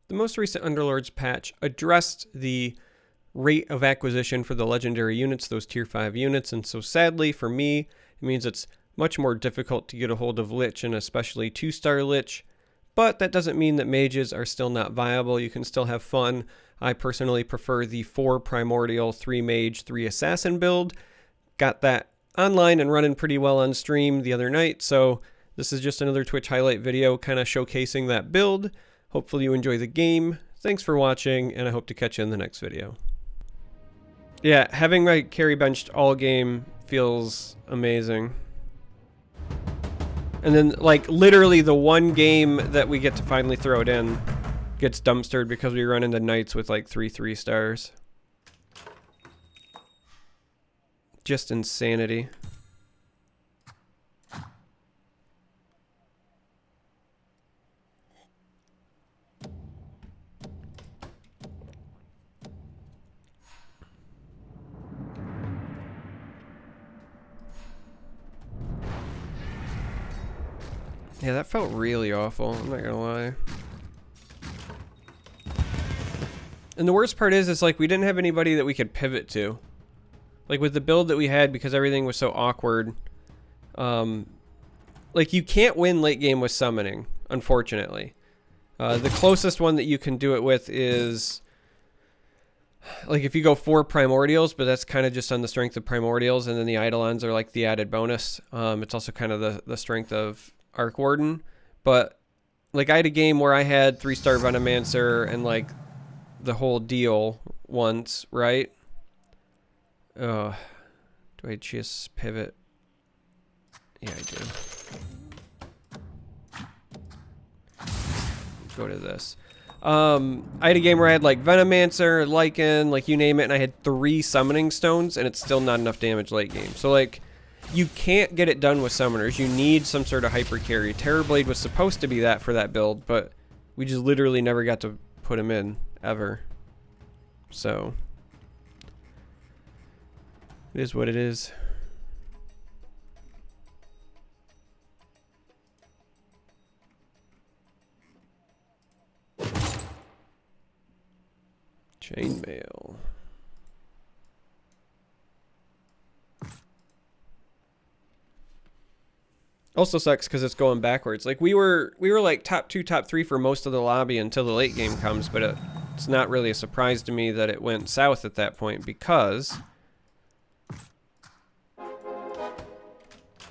The most recent Underlords patch addressed the rate of acquisition for the legendary units, those tier 5 units, and so sadly for me, it means it's much more difficult to get a hold of Lich, and especially 2-star Lich, but that doesn't mean that mages are still not viable. You can still have fun. I personally prefer the 4 Primordial, 3 Mage, 3 Assassin build. Got that online and running pretty well on stream the other night, so this is just another Twitch highlight video kind of showcasing that build. Hopefully you enjoy the game. Thanks for watching, and I hope to catch you in the next video. Yeah, having my carry benched all game feels amazing. And then, like, literally the one game that we get to finally throw it in gets dumpstered because we run into knights with like 3 stars. Just insanity. Yeah, that felt really awful, I'm not gonna lie. And the worst part is like we didn't have anybody that we could pivot to. Like with the build that we had, because everything was so awkward, like you can't win late game with summoning, unfortunately. The closest one that you can do it with is like if you go 4 Primordials, but that's kind of just on the strength of Primordials, and then the Eidolons are like the added bonus. It's also kind of the strength of Arc Warden. But like I had a game where I had 3-star Venomancer and like the whole deal once, right? Do I just pivot? Yeah, I do. Go to this. I had a game where I had like Venomancer, Lycan, like you name it, and I had 3 summoning stones, and it's still not enough damage late game. So like, you can't get it done with summoners. You need some sort of hyper carry. Terrorblade was supposed to be that for that build, but we just literally never got to put him in, ever. So, it is what it is. Chainmail. Also sucks because it's going backwards. Like we were like top 2, top 3 for most of the lobby until the late game comes, but it's not really a surprise to me that it went south at that point because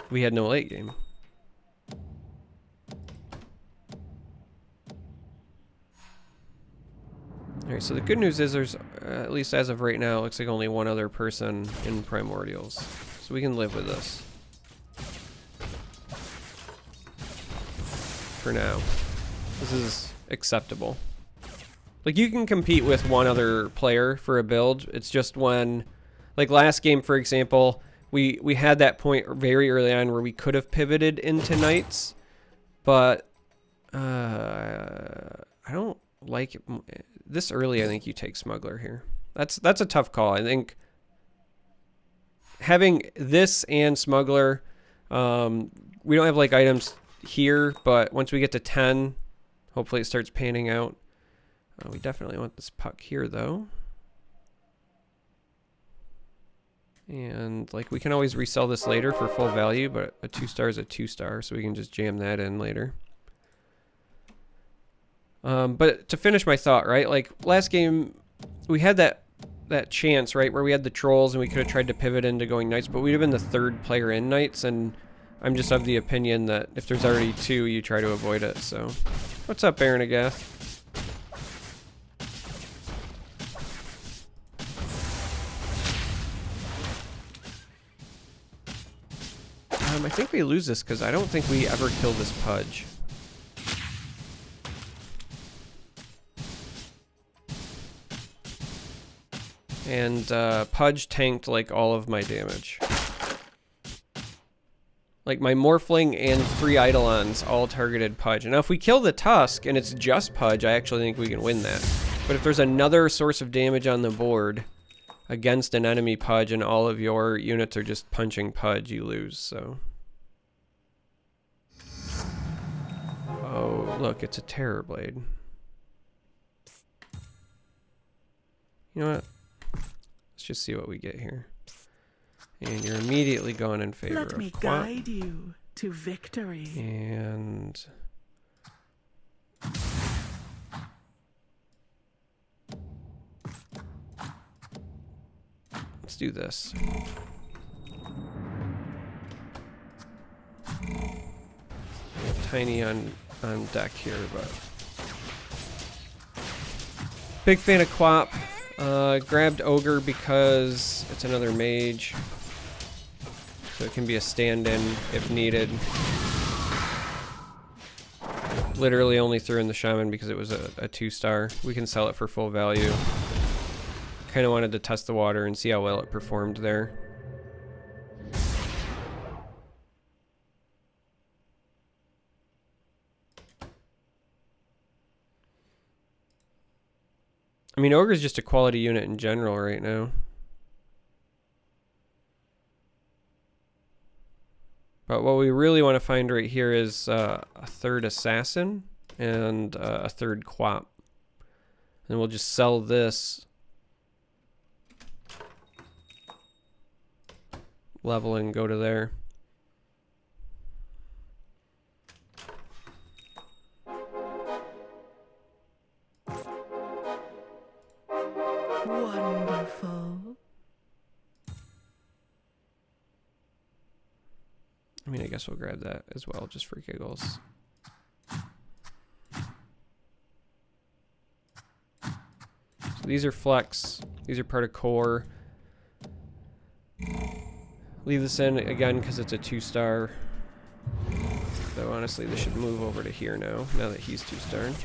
we had no late game. Alright, so the good news is there's, at least as of right now, it looks like only one other person in Primordials. So we can live with this. For now. This is acceptable. Like, you can compete with one other player for a build. It's just when, like last game, for example, we had that point very early on where we could have pivoted into knights, but I don't like it. This early, I think you take smuggler here. That's a tough call. I think having this and smuggler, we don't have like items here, but once we get to 10, hopefully it starts panning out. We definitely want this puck here though. And like we can always resell this later for full value, but a 2-star is a 2-star, so we can just jam that in later. But to finish my thought, right? Like last game, we had that chance, right, where we had the trolls and we could have tried to pivot into going knights, but we'd have been the 3rd player in knights, and I'm just of the opinion that if there's already 2, you try to avoid it. So, what's up, Baron Agath? I think we lose this because I don't think we ever kill this Pudge. And Pudge tanked like all of my damage. Like my Morphling and 3 Eidolons all targeted Pudge. And now if we kill the Tusk and it's just Pudge, I actually think we can win that. But if there's another source of damage on the board against an enemy Pudge and all of your units are just punching Pudge, you lose, so. Oh, look, it's a Terrorblade. You know what? Let's just see what we get here. And you're immediately going in favor of Let me Quap. guide you to victory. And let's do this. Tiny on deck here, but big fan of Quap. Grabbed Ogre because it's another mage, so it can be a stand-in if needed. Literally only threw in the Shaman because it was a 2-star. We can sell it for full value. Kind of wanted to test the water and see how well it performed there. I mean, Ogre's just a quality unit in general right now. But what we really want to find right here is a 3rd Assassin and a 3rd Quap. And we'll just sell this. Level and go to there. Wonderful. I mean, I guess we'll grab that as well, just for giggles. So these are flex. These are part of core. Leave this in again because it's a 2-star. Though honestly, this should move over to here now that he's 2-starred.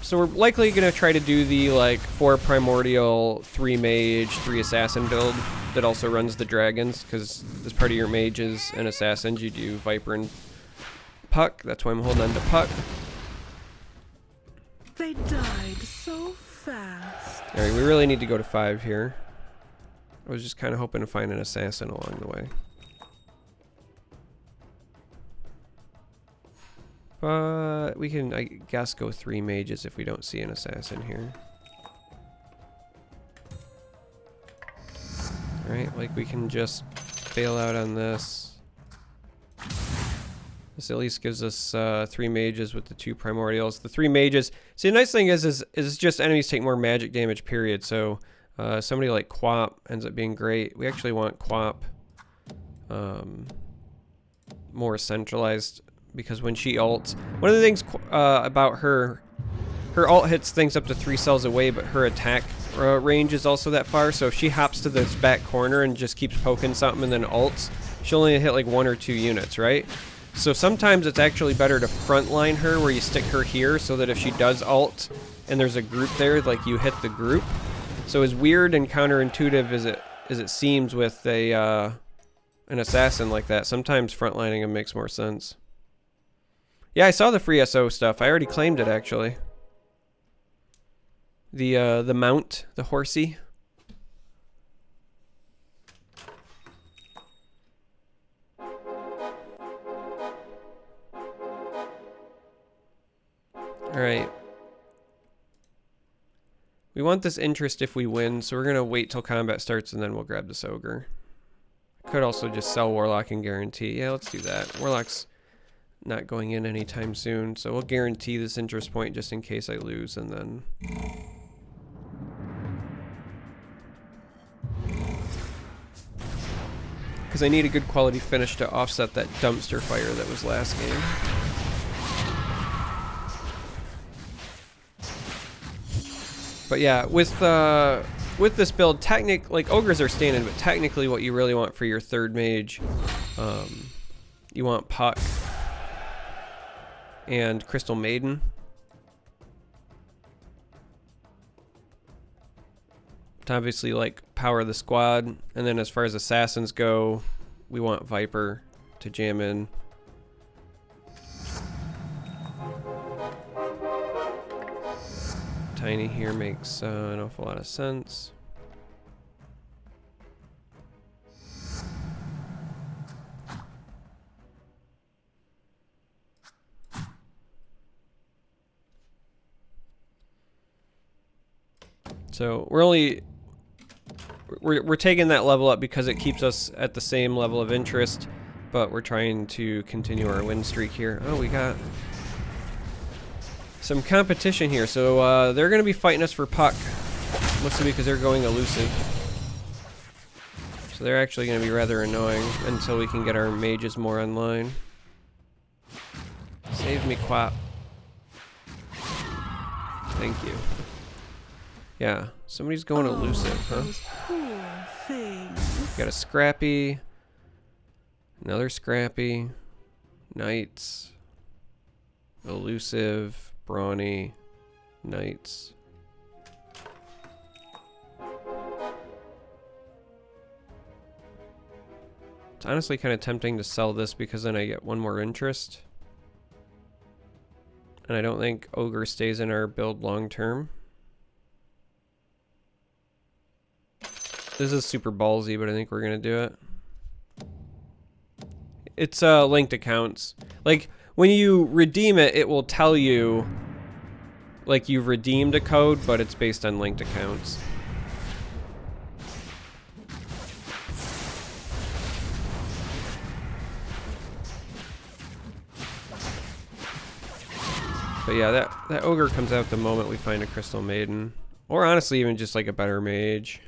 So we're likely going to try to do the like 4 Primordial, 3 Mage, 3 Assassin build that also runs the dragons, because as part of your mages and assassins you do Viper and Puck. That's why I'm holding on to Puck. They died so fast. Alright, we really need to go to 5 here. I was just kind of hoping to find an assassin along the way. But we can, I guess, go 3 mages if we don't see an assassin here. Alright, like we can just bail out on this. This at least gives us 3 mages with the 2 primordials. The 3 mages, see, the nice thing is just enemies take more magic damage, period. So somebody like Quap ends up being great. We actually want Quap more centralized, because when she ults, one of the things about her ult hits things up to 3 cells away, but her attack range is also that far. So if she hops to this back corner and just keeps poking something and then ults, she'll only hit like 1 or 2 units, right? So sometimes it's actually better to frontline her, where you stick her here, so that if she does ult and there's a group there, like you hit the group. So as weird and counterintuitive as it seems with an assassin like that, sometimes frontlining him makes more sense. Yeah, I saw the free SO stuff. I already claimed it, actually. The mount, the horsey. Alright. We want this interest if we win, so we're going to wait till combat starts and then we'll grab this ogre. Could also just sell Warlock and guarantee. Yeah, let's do that. Warlock's not going in anytime soon, so we'll guarantee this interest point just in case I lose, and then because I need a good quality finish to offset that dumpster fire that was last game. But yeah, with this build, like ogres are standing, but technically what you really want for your 3rd mage, you want Puck and Crystal Maiden. To obviously like power the squad, and then as far as assassins go, we want Viper to jam in. Tiny here makes an awful lot of sense. So we're taking that level up because it keeps us at the same level of interest, but we're trying to continue our win streak here. Oh, we got some competition here. So they're going to be fighting us for puck, mostly because they're going elusive. So they're actually going to be rather annoying until we can get our mages more online. Save me, Quap. Thank you. Yeah, somebody's going elusive, huh? Those poor things. Got a Scrappy. Another Scrappy. Knights. Elusive. Brawny. Knights. It's honestly kind of tempting to sell this because then I get one more interest. And I don't think Ogre stays in our build long term. This is super ballsy, but I think we're gonna do it. It's linked accounts. Like when you redeem it, it will tell you like you've redeemed a code, but it's based on linked accounts. But yeah, that ogre comes out the moment we find a crystal maiden, or honestly even just like a better mage.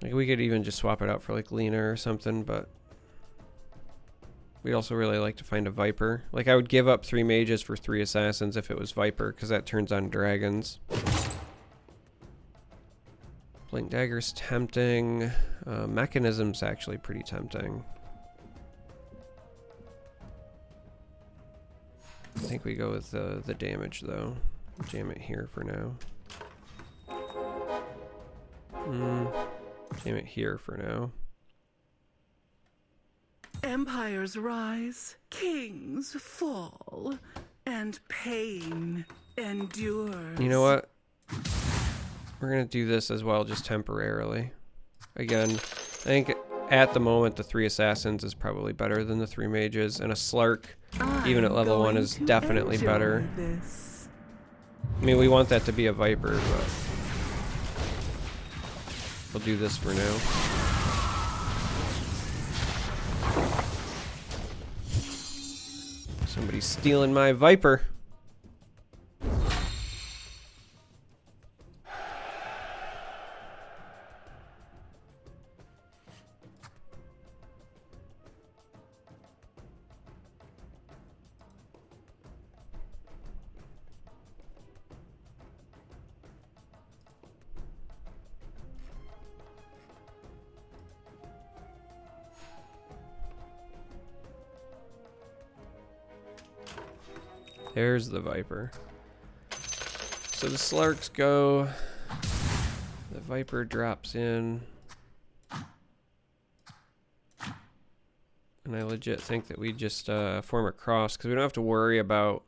Like we could even just swap it out for like Lena or something, but we'd also really like to find a Viper. Like I would give up 3 mages for 3 assassins if it was Viper, because that turns on dragons. Blink Dagger's tempting. Mechanism's actually pretty tempting. I think we go with the damage though. Jam it here for now. Jam it here for now. Empires rise, kings fall, and pain endures. You know what? We're gonna do this as well, just temporarily. Again, I think at the moment the 3 assassins is probably better than the 3 mages, and a Slark, even at level 1, is definitely better. This. I mean, we want that to be a Viper, but we'll do this for now. Somebody's stealing my Viper. There's the Viper. So the Slarks go. The Viper drops in. And I legit think that we just form a cross, because we don't have to worry about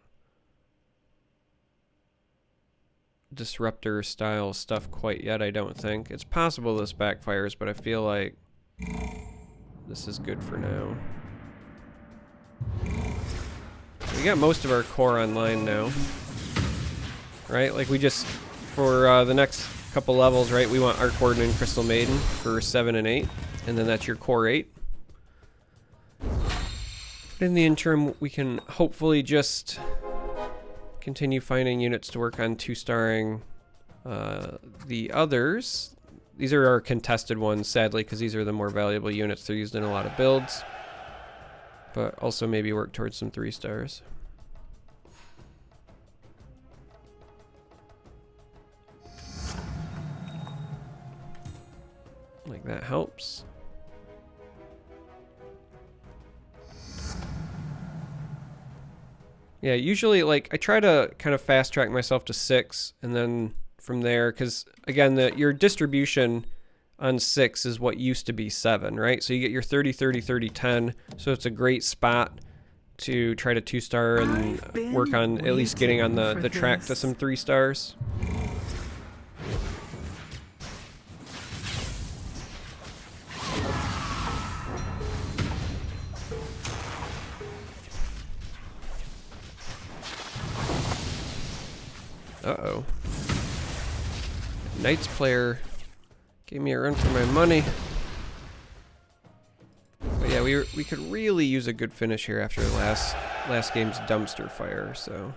disruptor style stuff quite yet, I don't think. It's possible this backfires, but I feel like this is good for now. We got most of our core online now, right? Like we just, for the next couple levels, right? We want Arc Warden and Crystal Maiden for 7 and 8, and then that's your core 8. But in the interim, we can hopefully just continue finding units to work on 2-starring the others. These are our contested ones, sadly, because these are the more valuable units. They're used in a lot of builds. But also maybe work towards some 3-stars. Like that helps. Yeah, usually like I try to kind of fast track myself to 6 and then from there, because again, your distribution on 6 is what used to be 7, right? So you get your 30, 30, 30, 10. So it's a great spot to try to 2-star and work on at least getting on the track to some 3-stars. Uh-oh. Knights player gave me a run for my money. But yeah, we could really use a good finish here after last game's dumpster fire, so.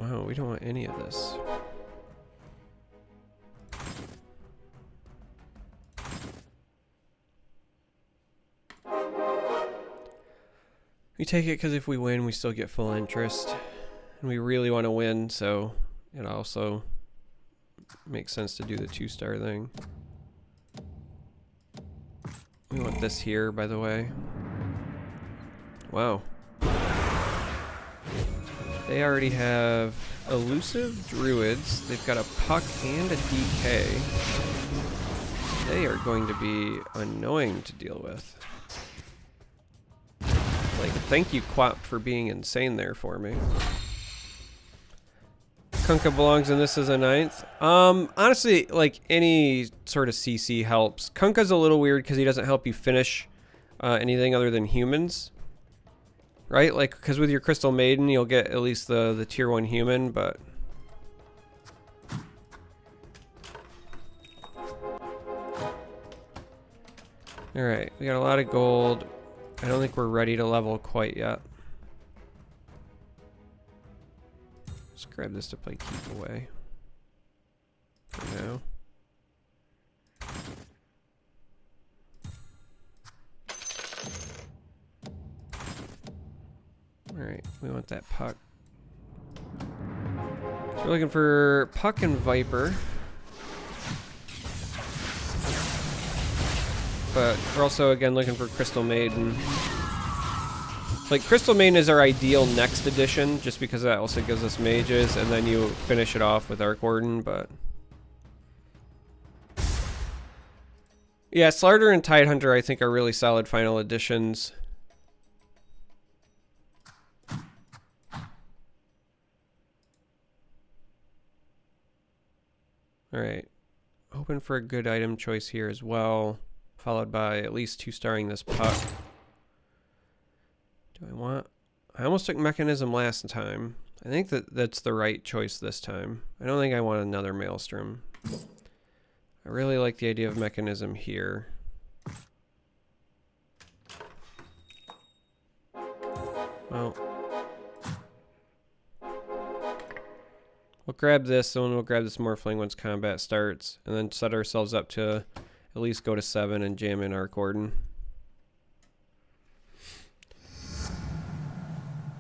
Wow, we don't want any of this. We take it because if we win, we still get full interest. And we really want to win, so it also makes sense to do the 2-star thing. We want this here, by the way. Wow. They already have elusive druids. They've got a puck and a DK. They are going to be annoying to deal with. Like, thank you, Quap, for being insane there for me. Kunkka belongs in this as a 9th. Honestly, like, any sort of CC helps. Kunkka's a little weird because he doesn't help you finish anything other than humans. Right? Like, because with your Crystal Maiden, you'll get at least the tier 1 human, but... Alright, we got a lot of gold. I don't think we're ready to level quite yet. Let's grab this to play keep away. For now. Alright, we want that puck. So we're looking for puck and viper. But we're also, again, looking for Crystal Maiden. Like, Crystal Maiden is our ideal next edition, just because that also gives us mages, and then you finish it off with Arc Warden, but... Yeah, Slarder and Tidehunter, I think, are really solid final additions. Alright. Hoping for a good item choice here as well. Followed by at least 2-starring this puck. Do I want... I almost took Mechanism last time. I think that's the right choice this time. I don't think I want another Maelstrom. I really like the idea of Mechanism here. Well... We'll grab this, and we'll grab this Morphling once combat starts, and then set ourselves up to at least go to 7 and jam in Arc Warden.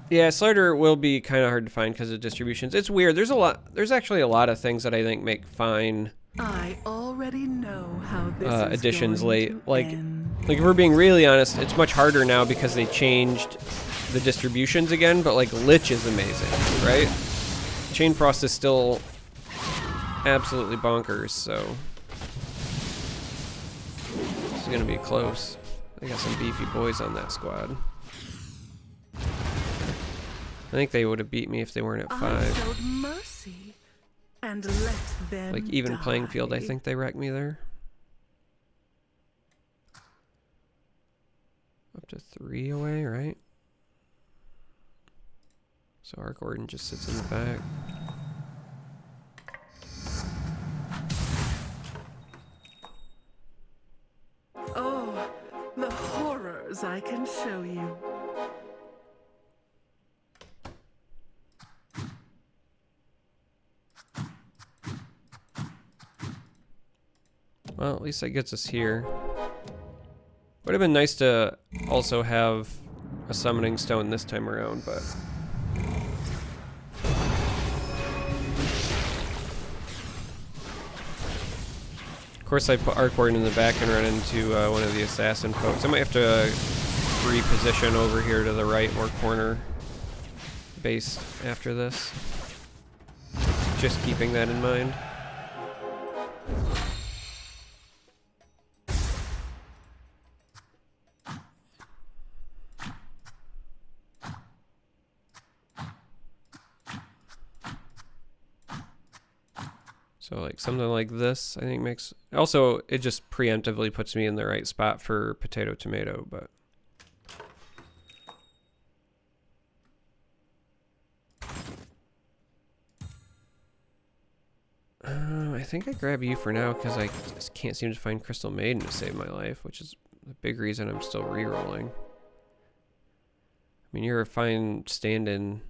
Yeah, Slider will be kind of hard to find because of distributions. It's weird. There's actually a lot of things that I think make fine I already know how this is additions going late. to Like end. if we're being really honest, it's much harder now because they changed the distributions again, but like Lich is amazing, right? Chain Frost is still absolutely bonkers, so this is gonna be close. They got some beefy boys on that squad. I think they would have beat me if they weren't at 5. I showed mercy and let them Like even die. playing field, I think they wrecked me there. Up to 3 away, right? So Arc Warden just sits in the back. Oh, the horrors I can show you. Well, at least that gets us here. Would have been nice to also have a summoning stone this time around, but... Of course I put Arc Warden in the back and run into one of the assassin folks. I might have to reposition over here to the right, more corner based after this. Just keeping that in mind. So So like something like this, I think makes... Also, it just preemptively puts me in the right spot for potato tomato, but... I think I grab you for now because I just can't seem to find Crystal Maiden to save my life, which is the big reason I'm still re-rolling. I mean, you're a fine stand-in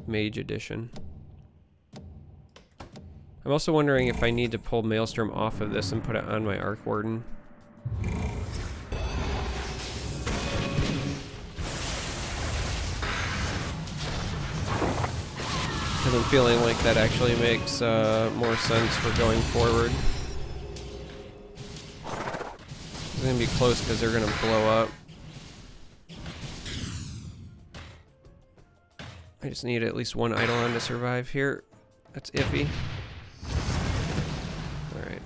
mage edition. I'm also wondering if I need to pull Maelstrom off of this and put it on my Arc Warden. Because I'm feeling like that actually makes more sense for going forward. It's going to be close because they're going to blow up. I just need at least one Eidolon to survive here. That's iffy. Alright.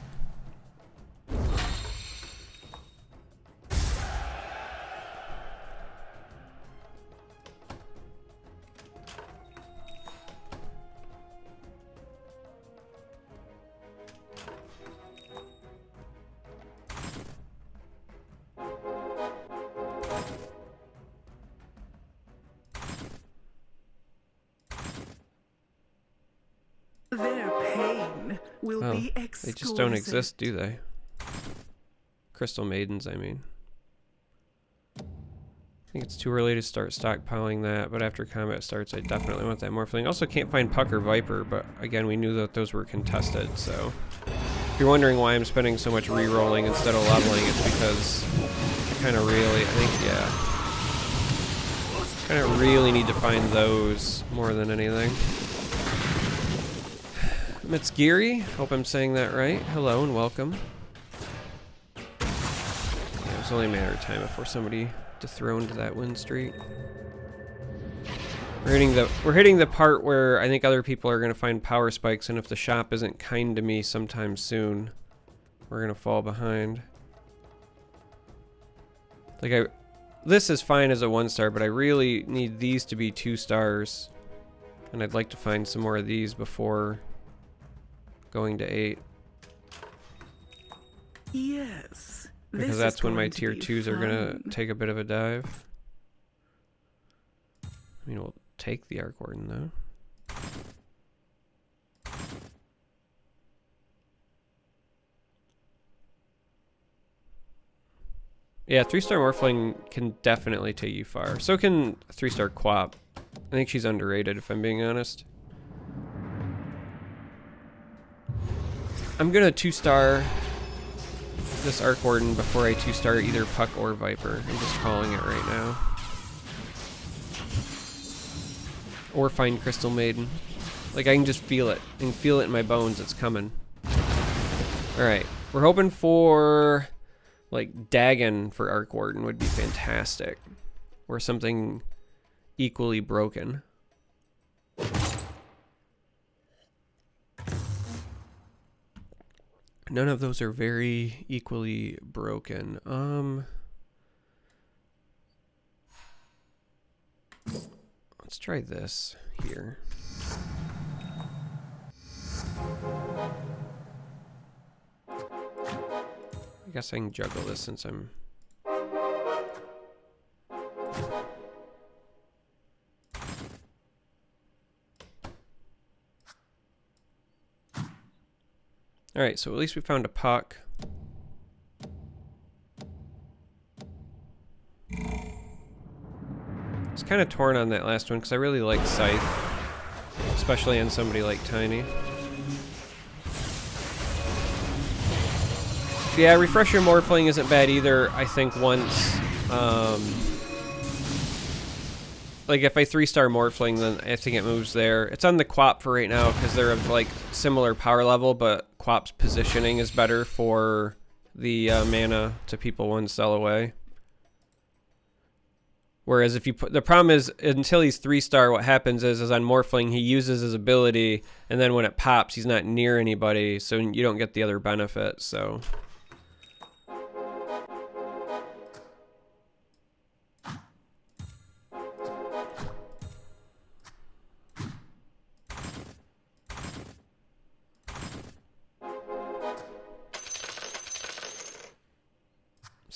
Their pain will be exquisite. They just don't exist, do they? Crystal Maidens, I mean. I think it's too early to start stockpiling that, but after combat starts, I definitely want that Morphling. Also can't find Puck or Viper, but again, we knew that those were contested, so... If you're wondering why I'm spending so much re-rolling instead of leveling, it's because I kind of really, I think, yeah. Kind of really need to find those more than anything. Mitsgiri, hope I'm saying that right. Hello and welcome. Yeah, it's only a matter of time before somebody dethroned that win streak. We're hitting the part where I think other people are gonna find power spikes, and if the shop isn't kind to me sometime soon, we're gonna fall behind. Like this is fine as a 1-star, but I really need these to be 2 stars, and I'd like to find some more of these before going to 8. Yes. Because that's when my tier 2s are gonna take a bit of a dive. I mean, we'll take the Arc Warden though. Yeah, 3-star Morphling can definitely take you far. So can 3-star Quap. I think she's underrated if I'm being honest. I'm gonna 2-star this Arc Warden before I 2-star either Puck or Viper. I'm just calling it right now. Or find Crystal Maiden. Like, I can just feel it. I can feel it in my bones. It's coming. Alright. We're hoping for, like, Dagon for Arc Warden would be fantastic. Or something equally broken. None of those are very equally broken. Let's try this here. I guess I can juggle this since I'm... Alright, so at least we found a Puck. It's kind of torn on that last one because I really like Scythe, especially on somebody like Tiny. Yeah, Refresh Your Morphling isn't bad either. I think once, like if I 3-star Morphling, then I think it moves there. It's on the Quap for right now because they're of like similar power level, but Quap's positioning is better for the mana to people 1 cell away. Whereas if you put, the problem is until he's 3-star, what happens is on Morphling he uses his ability, and then when it pops, he's not near anybody, so you don't get the other benefit. So.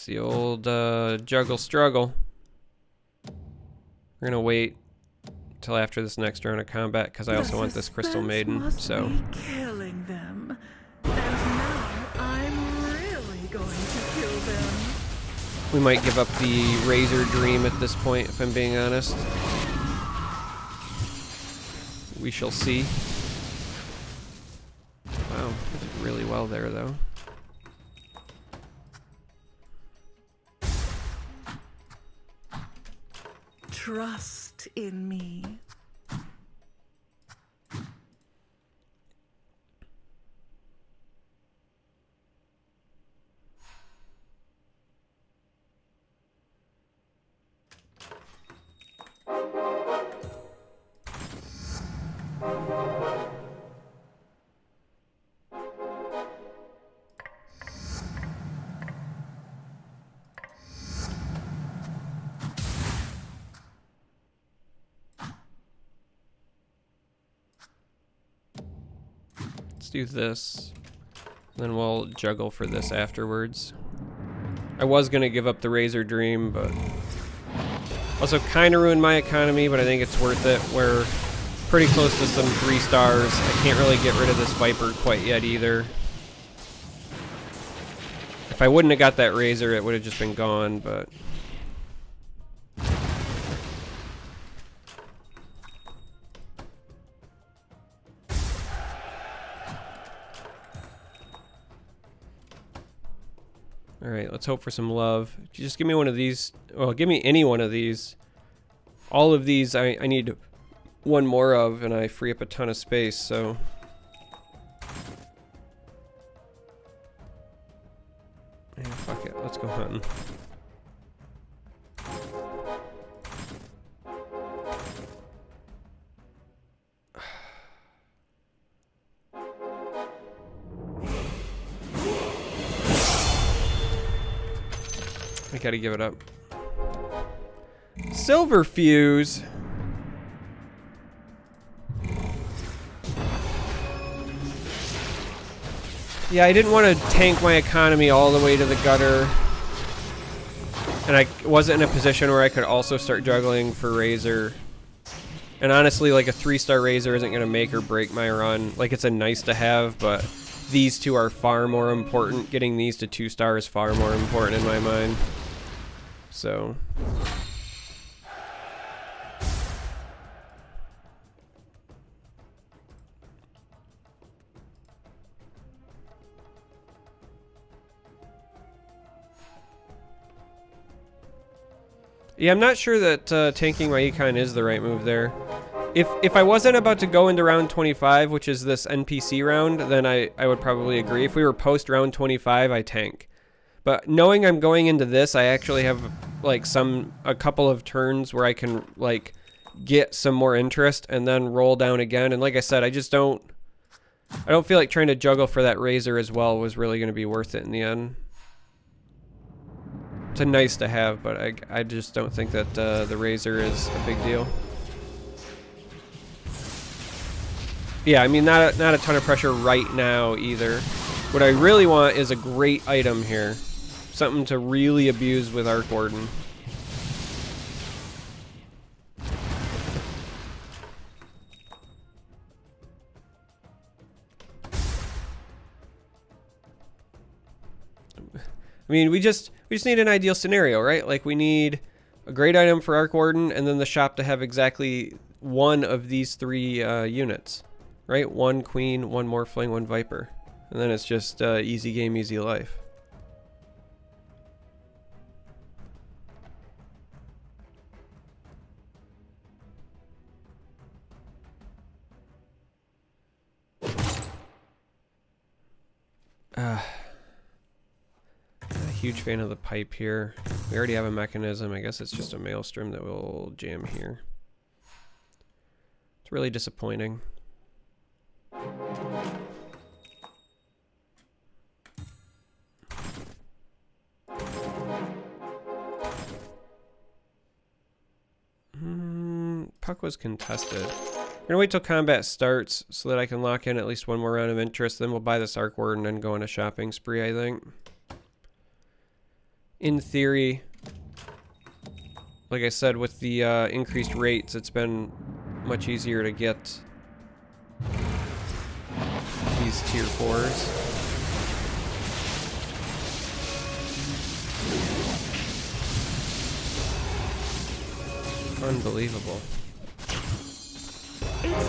It's the old juggle struggle. We're gonna wait till after this next round of combat because I also want this Crystal Maiden. Must So be killing them. And now I'm really going to kill them. we might give up the Razor Dream at this point, if I'm being honest. We shall see. Wow, did really well there, though. Trust in me. Let's do this. Then we'll juggle for this afterwards. I was gonna give up the Razor Dream, but also kind of ruined my economy, but I think it's worth it. We're pretty close to some 3 stars. I can't really get rid of this Viper quite yet either. If I wouldn't have got that Razor, it would have just been gone, but... Alright, let's hope for some love. Just give me one of these. Well, give me any one of these. All of these I need one more of, and I free up a ton of space, so... Yeah, fuck it. Let's go hunting. I gotta give it up. Silver Fuse. Yeah, I didn't want to tank my economy all the way to the gutter. And I wasn't in a position where I could also start juggling for Razor. And honestly, like a 3-star Razor isn't gonna make or break my run. Like, it's a nice to have, but these two are far more important. Getting these to 2 stars is far more important in my mind. So... yeah, I'm not sure that tanking my econ is the right move there. If I wasn't about to go into round 25, which is this NPC round, then I would probably agree. If we were post round 25, I tank. But knowing I'm going into this, I actually have like a couple of turns where I can like get some more interest and then roll down again. And like I said, I don't feel like trying to juggle for that Razor as well was really going to be worth it in the end. It's a nice to have, but I just don't think that the Razor is a big deal. Yeah, I mean, not a ton of pressure right now either. What I really want is a great item here. Something to really abuse with Arc Warden. I mean, we just need an ideal scenario, right? Like, we need a great item for Arc Warden, and then the shop to have exactly one of these 3 units, right? 1 Queen, 1 Morphling, 1 Viper. And then it's just easy game, easy life. Huge fan of the pipe here. We already have a mechanism. I guess it's just a maelstrom that will jam here. It's really disappointing. Puck was contested. We're gonna wait till combat starts so that I can lock in at least one more round of interest. Then we'll buy this Arc Ward and then go on a shopping spree, I think. in theory, like I said, with the increased rates, it's been much easier to get these tier 4s. Unbelievable.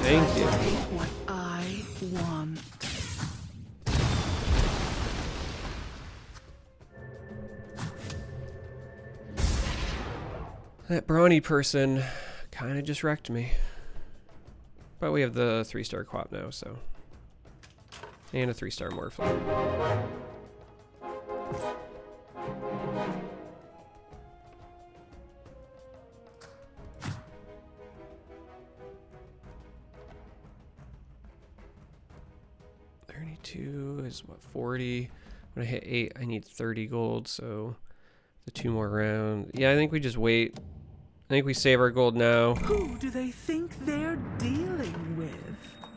Thank you. What I want. That brawny person kind of just wrecked me. But we have the 3-star quap now, so. And a 3-star Morphling. Is what, 40. When I hit 8, I need 30 gold, so the 2 more rounds. Yeah, I think we just wait. I think we save our gold now. Who do they think they're dealing with?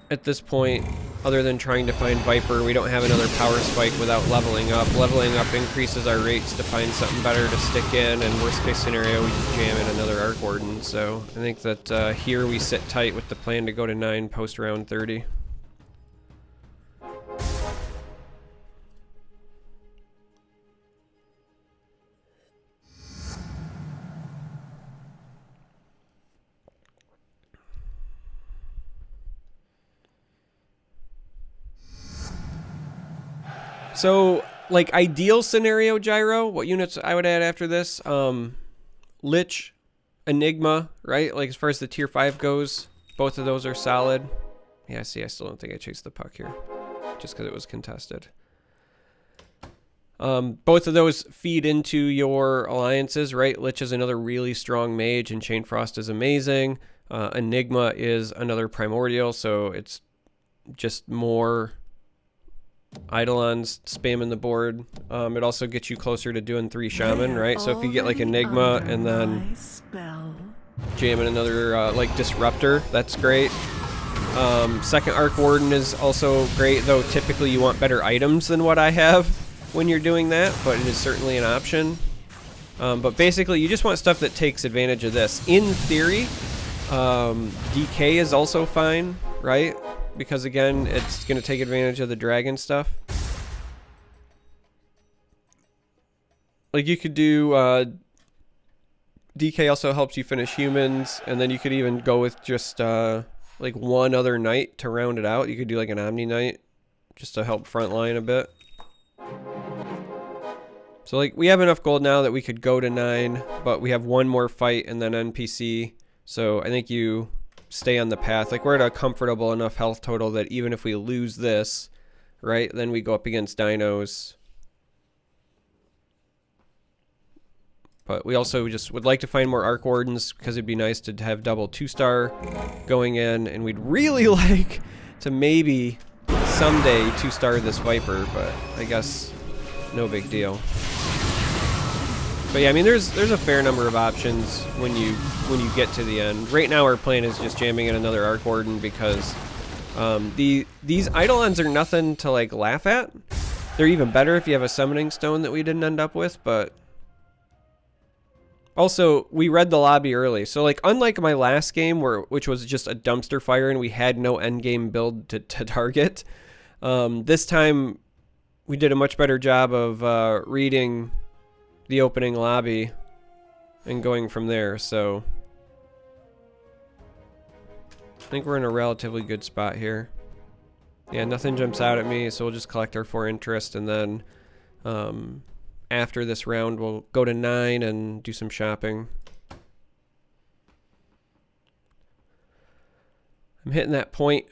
At this point, other than trying to find Viper, we don't have another power spike without leveling up. Leveling up increases our rates to find something better to stick in, and worst case scenario, we just jam in another Arc Warden. So I think that here we sit tight with the plan to go to 9 post round 30. So, like, ideal scenario, Gyro, what units I would add after this? Lich, Enigma, right? Like, as far as the tier 5 goes, both of those are solid. Yeah, see, I still don't think I chased the puck here, just because it was contested. Both of those feed into your alliances, right? Lich is another really strong mage, and Chain Frost is amazing. Enigma is another Primordial, so it's just more Eidolons spamming the board. It also gets you closer to doing 3 Shaman, right? So if you get like Enigma and then jamming another like Disruptor, that's great. Second Arc Warden is also great, though typically you want better items than what I have when you're doing that, but it is certainly an option. But basically you just want stuff that takes advantage of this. In theory, DK is also fine, right? Because again, it's going to take advantage of the dragon stuff. Like you could do, DK also helps you finish humans, and then you could even go with just like one other knight to round it out. You could do like an Omni Knight just to help frontline a bit. So like we have enough gold now that we could go to 9, but we have one more fight and then NPC. So I think you stay on the path. Like we're at a comfortable enough health total that even if we lose this, right, then we go up against dinos. But we also just would like to find more Arc Wardens because it'd be nice to have double 2-star going in, and we'd really like to maybe someday 2-star this Viper, but I guess no big deal. But yeah, I mean, there's a fair number of options when you get to the end. Right now, our plan is just jamming in another Arc Warden because these Eidolons are nothing to like laugh at. They're even better if you have a Summoning Stone that we didn't end up with, but also we read the lobby early. So like unlike my last game which was just a dumpster fire and we had no end game build to target, this time we did a much better job of reading the opening lobby and going from there. So I think we're in a relatively good spot here. Yeah, nothing jumps out at me, so we'll just collect our 4 interest, and then after this round we'll go to 9 and do some shopping. I'm hitting that point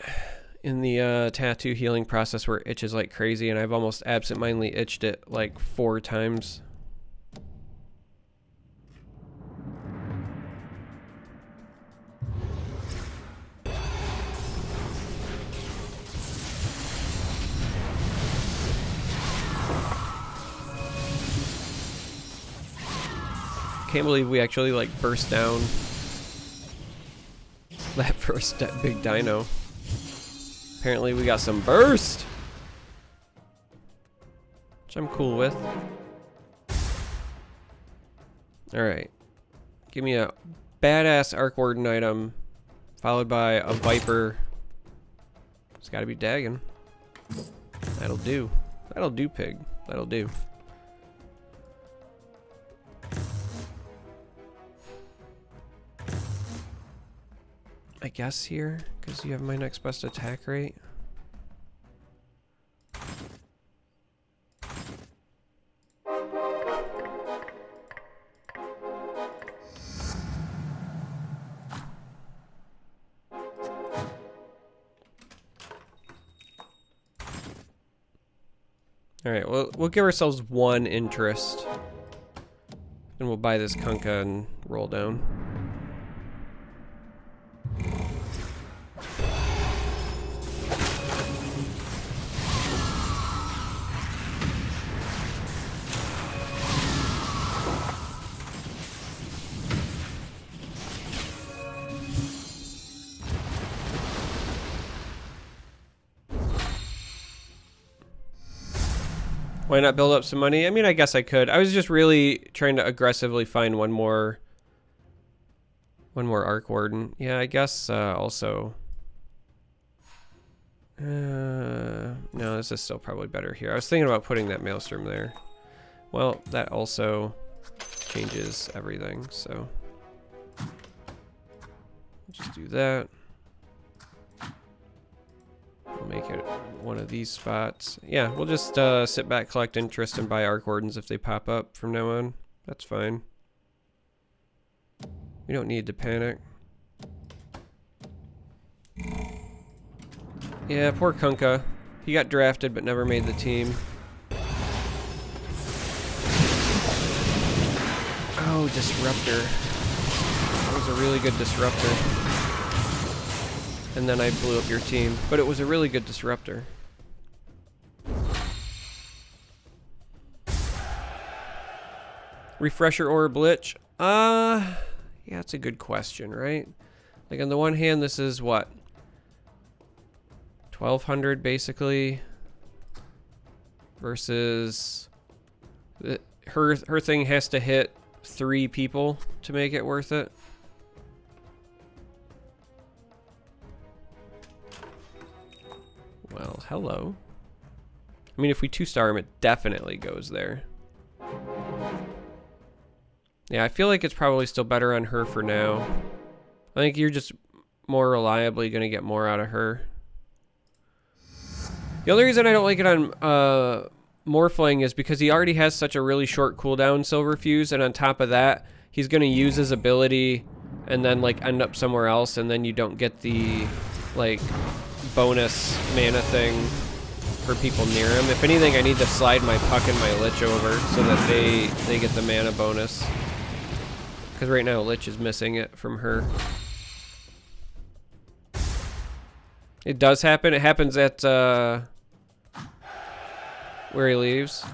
in the tattoo healing process where it itches like crazy, and I've almost absentmindedly itched it like 4 times. Can't believe we actually like burst down that first big dino. Apparently we got some burst, which I'm cool with. Alright. Give me a badass Arc Warden item, followed by a Viper. It's gotta be Dagon. That'll do. That'll do, pig. That'll do. I guess here, because you have my next best attack rate. Alright, we'll give ourselves one interest. And we'll buy this Kunkka and roll down. Why not build up some money? I mean, I guess I could. I was just really trying to aggressively find one more Arc Warden. Yeah, I guess also. No, this is still probably better here. I was thinking about putting that Maelstrom there. Well, that also changes everything, so just do that. We'll make it one of these spots. Yeah, we'll just sit back, collect interest, and buy Arc Wardens if they pop up from now on. That's fine. We don't need to panic. Yeah, poor Kunkka. He got drafted but never made the team. Oh, Disruptor. That was a really good Disruptor. And then I blew up your team. But it was a really good Disruptor. Refresher Orb Lich? Yeah, that's a good question, right? Like, on the one hand, this is what? 1200 basically. Versus... her thing has to hit 3 people to make it worth it. Well, hello. I mean, if we 2-star him, it definitely goes there. Yeah, I feel like it's probably still better on her for now. I think you're just more reliably going to get more out of her. The only reason I don't like it on Morphling is because he already has such a really short cooldown, Silverfuse, and on top of that, he's going to use his ability and then, like, end up somewhere else, and then you don't get the, like, bonus mana thing for people near him. If anything, I need to slide my Puck and my Lich over so that they get the mana bonus. Because right now, Lich is missing it from her. It does happen. It happens at where he leaves.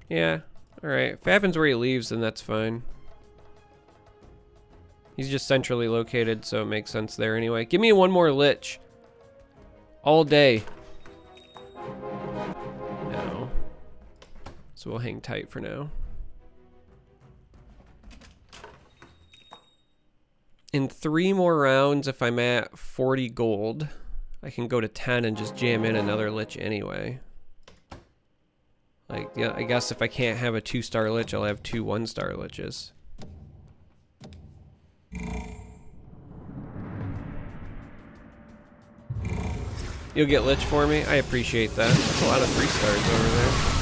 Yeah. Alright. If it happens where he leaves, then that's fine. He's just centrally located, so it makes sense there anyway. Give me one more Lich. All day. No. So we'll hang tight for now. In 3 more rounds, if I'm at 40 gold, I can go to 10 and just jam in another Lich anyway. Like, yeah, I guess if I can't have a 2-star Lich, I'll have 2 1-star Liches. You'll get Lich for me? I appreciate that. That's a lot of 3-stars over there.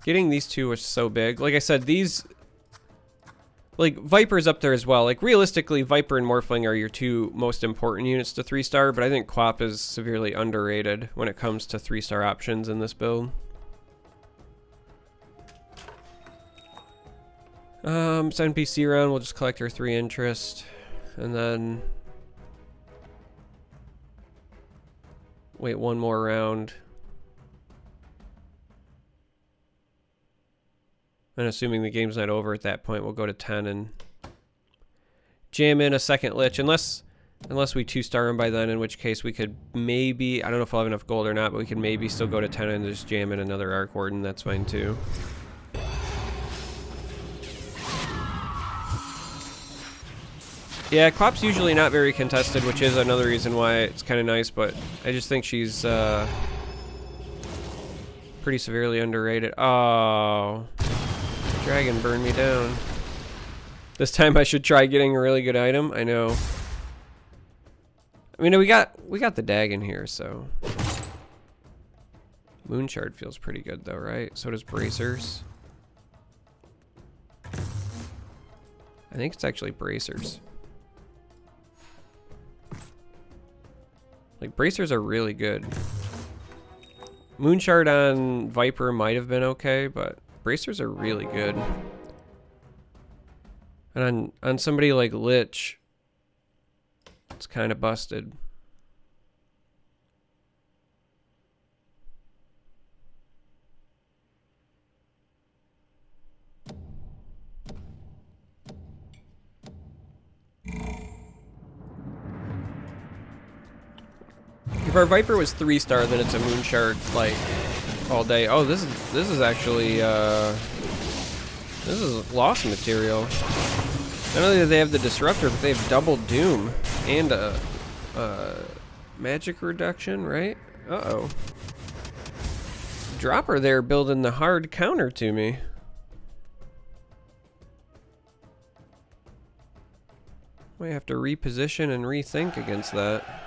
Getting these 2 was so big. Like I said, these... Like, Viper's up there as well. Like, realistically, Viper and Morphling are your 2 most important units to 3-star, but I think Quap is severely underrated when it comes to 3-star options in this build. So NPC round, we'll just collect our 3 interest. And then... wait one more round. And assuming the game's not over at that point, we'll go to 10 and jam in a second Lich. Unless we 2-star him by then, in which case we could maybe, I don't know if we'll have enough gold or not, but we could maybe still go to 10 and just jam in another Arc Warden. That's fine too. Yeah, Quap's usually not very contested, which is another reason why it's kind of nice, but I just think she's pretty severely underrated. Oh, dragon burned me down. This time I should try getting a really good item. I know. I mean, we got the Dagon here, so. Moonshard feels pretty good though, right? So does Bracers. I think it's actually Bracers. Like, Bracers are really good. Moonshard on Viper might have been okay, but Bracers are really good. And on somebody like Lich, it's kind of busted. If our Viper was 3-star, then it's a Moonshard like all day. Oh, this is actually this is lost material. Not only do they have the Disruptor, but they have double Doom and a magic reduction, right? Uh-oh. Dropper there building the hard counter to me. Might have to reposition and rethink against that.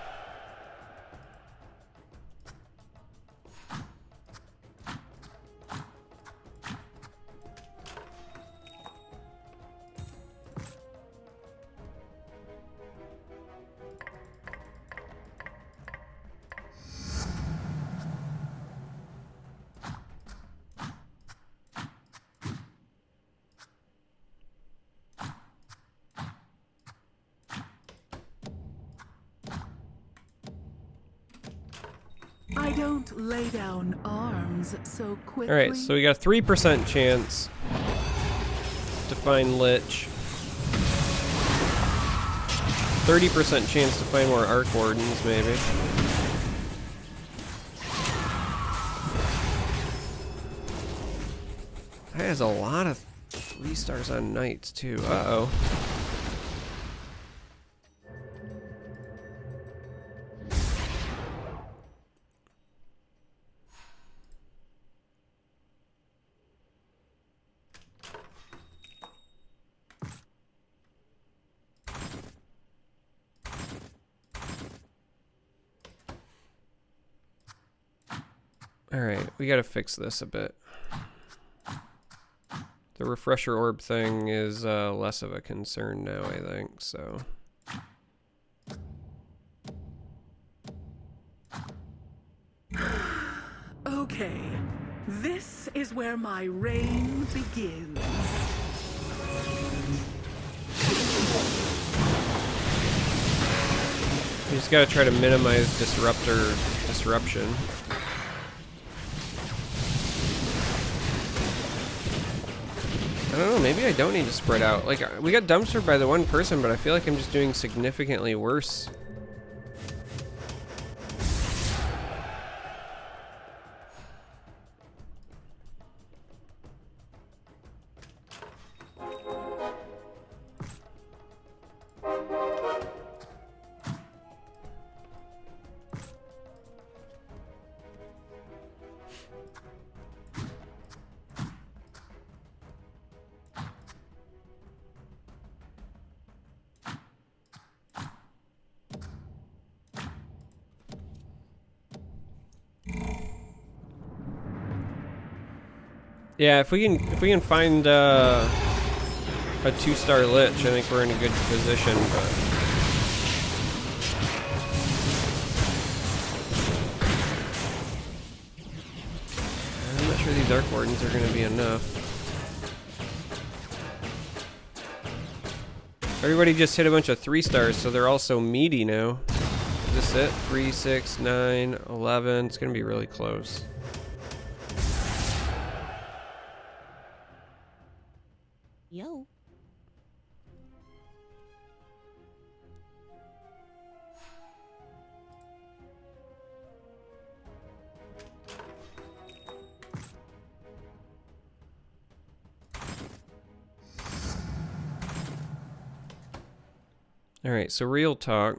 I don't lay down arms so quickly. Alright, so we got a 3% chance to find Lich. 30% chance to find more Arc Wardens, maybe. That has a lot of 3-stars on Knights, too. Uh-oh. Alright, we gotta fix this a bit. The refresher orb thing is less of a concern now, I think, so. Okay, this is where my reign begins. You just gotta try to minimize disruption. I don't know, maybe I don't need to spread out. Like, we got dumpstered by the one person, but I feel like I'm just doing significantly worse. Yeah, if we can find a 2-star Lich, I think we're in a good position, but I'm not sure these Arc Wardens are gonna be enough. Everybody just hit a bunch of 3-stars, so they're all so meaty now. this it? 3, 6, 9, 11. It's gonna be really close. Yo. All right, so real talk.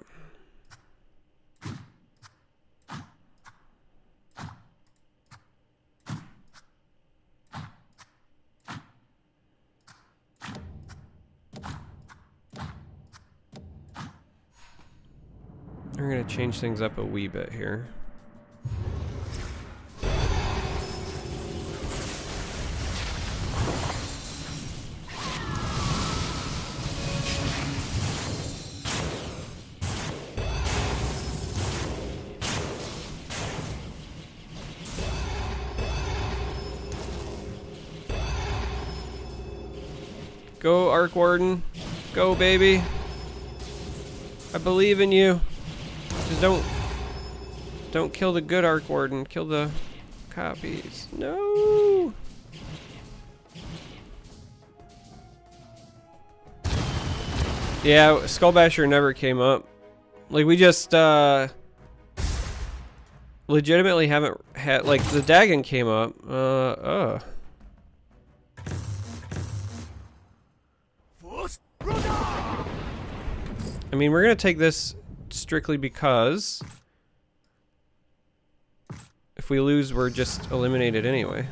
We're gonna change things up a wee bit here. Go, Arc Warden. Go, baby. I believe in you. Just don't kill the good Arc Warden. Kill the copies. No. Yeah, Skullbasher never came up. Like, we just legitimately haven't had, like, the Dagon came up. I mean, we're gonna take this strictly because if we lose, we're just eliminated anyway.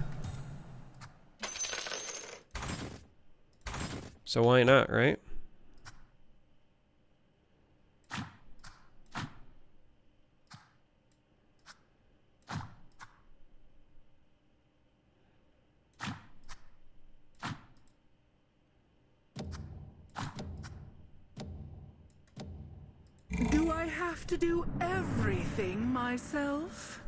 So why not, right? Do I have to do everything myself?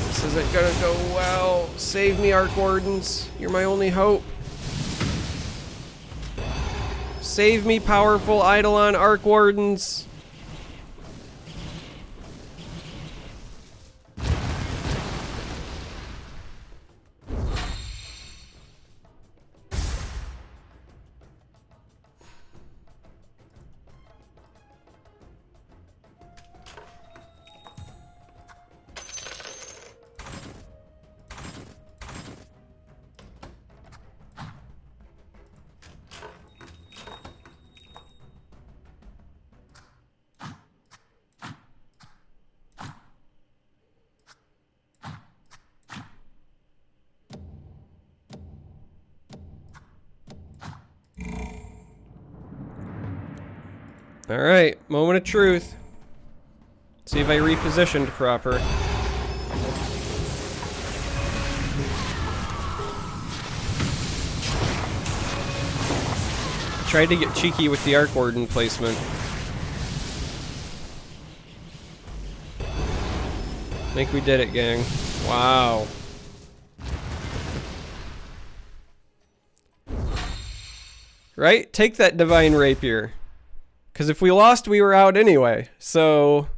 This isn't gonna go well. Save me, Arc Wardens. You're my only hope. Save me, powerful Eidolon Arc Wardens. All right, moment of truth. See if I repositioned proper. Tried to get cheeky with the Arc Warden placement. I think we did it, gang. Wow. Right? Take that Divine Rapier. Because if we lost, we were out anyway. So